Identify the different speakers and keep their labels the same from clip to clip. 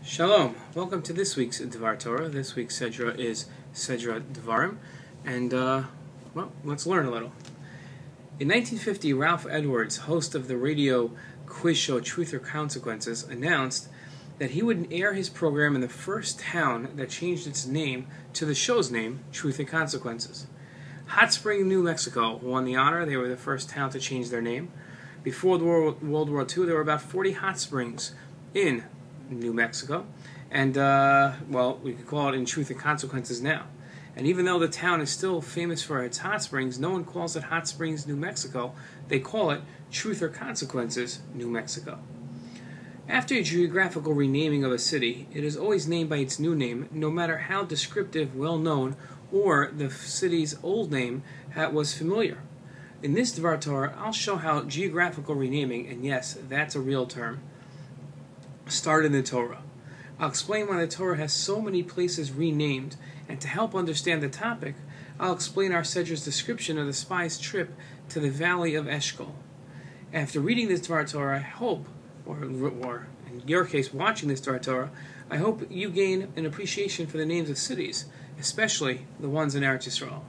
Speaker 1: Shalom. Welcome to this week's Dvar Torah. This week's Sedra is Sedra Devarim. And, well, let's learn a little. In 1950, Ralph Edwards, host of the radio quiz show Truth or Consequences, announced that he would air his program in the first town that changed its name to the show's name, Truth and Consequences. Hot Springs, New Mexico won the honor. They were the first town to change their name. Before World War II, there were about 40 hot springs in New Mexico, and well, we could call it in Truth and Consequences now. And even though the town is still famous for its hot springs, no one calls it Hot Springs, New Mexico. They call it Truth or Consequences, New Mexico. After a geographical renaming of a city, it is always named by its new name, no matter how descriptive, well-known, or the city's old name was familiar. In this Dvar Torah, I'll show how geographical renaming, and yes, that's a real term, started in the Torah. I'll explain why the Torah has so many places renamed, and to help understand the topic, I'll explain our Sedra's description of the spies' trip to the valley of Eshkol. After reading this Dvar Torah, I hope, or in your case, watching this Dvar Torah, I hope you gain an appreciation for the names of cities, especially the ones in Eretz Yisrael.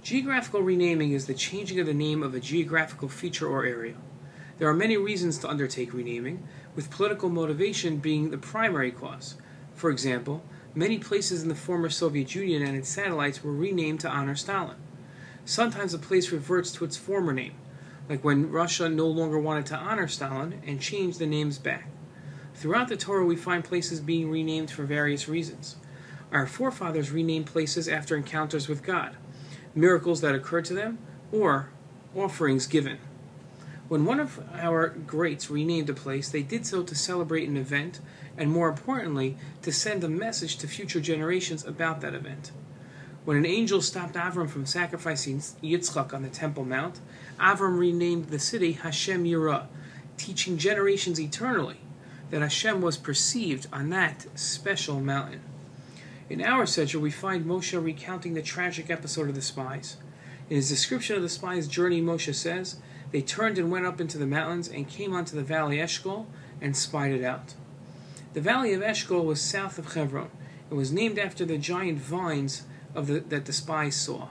Speaker 1: Geographical renaming is the changing of the name of a geographical feature or area. There are many reasons to undertake renaming, with political motivation being the primary cause. For example, many places in the former Soviet Union and its satellites were renamed to honor Stalin. Sometimes a place reverts to its former name, like when Russia no longer wanted to honor Stalin and changed the names back. Throughout the Torah, we find places being renamed for various reasons. Our forefathers renamed places after encounters with God, miracles that occurred to them, or offerings given. When one of our greats renamed a place, they did so to celebrate an event, and more importantly, to send a message to future generations about that event. When an angel stopped Avram from sacrificing Yitzchak on the Temple Mount, Avram renamed the city Hashem Yirah, teaching generations eternally that Hashem was perceived on that special mountain. In our Sedra, we find Moshe recounting the tragic episode of the spies. In his description of the spies' journey, Moshe says, "They turned and went up into the mountains and came onto the valley Eshkol and spied it out." The valley of Eshkol was south of Hebron. It was named after the giant vines that the spies saw.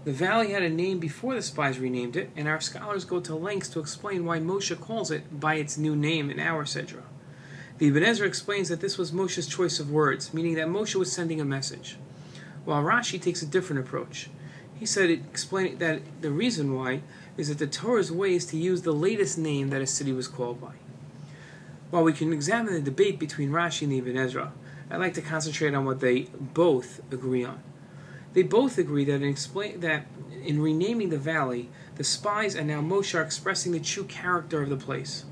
Speaker 1: The valley had a name before the spies renamed it, and our scholars go to lengths to explain why Moshe calls it by its new name in our Sedra. The Ibn Ezra explains that this was Moshe's choice of words, meaning that Moshe was sending a message, while Rashi takes a different approach. He said, explaining that the reason why is that the Torah's way is to use the latest name that a city was called by. While we can examine the debate between Rashi and the Ibn Ezra, I'd like to concentrate on what they both agree on. They both agree that in renaming the valley, the spies and now Moshe are expressing the true character of the place.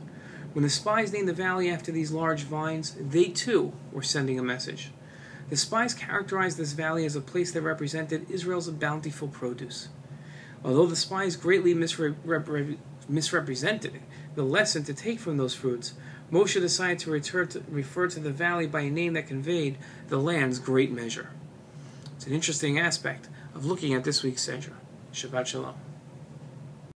Speaker 1: When the spies named the valley after these large vines, they too were sending a message. The spies characterized this valley as a place that represented Israel's bountiful produce. Although the spies greatly misrepresented the lesson to take from those fruits, Moshe decided to refer to the valley by a name that conveyed the land's great measure. It's an interesting aspect of looking at this week's Sedra. Shabbat Shalom.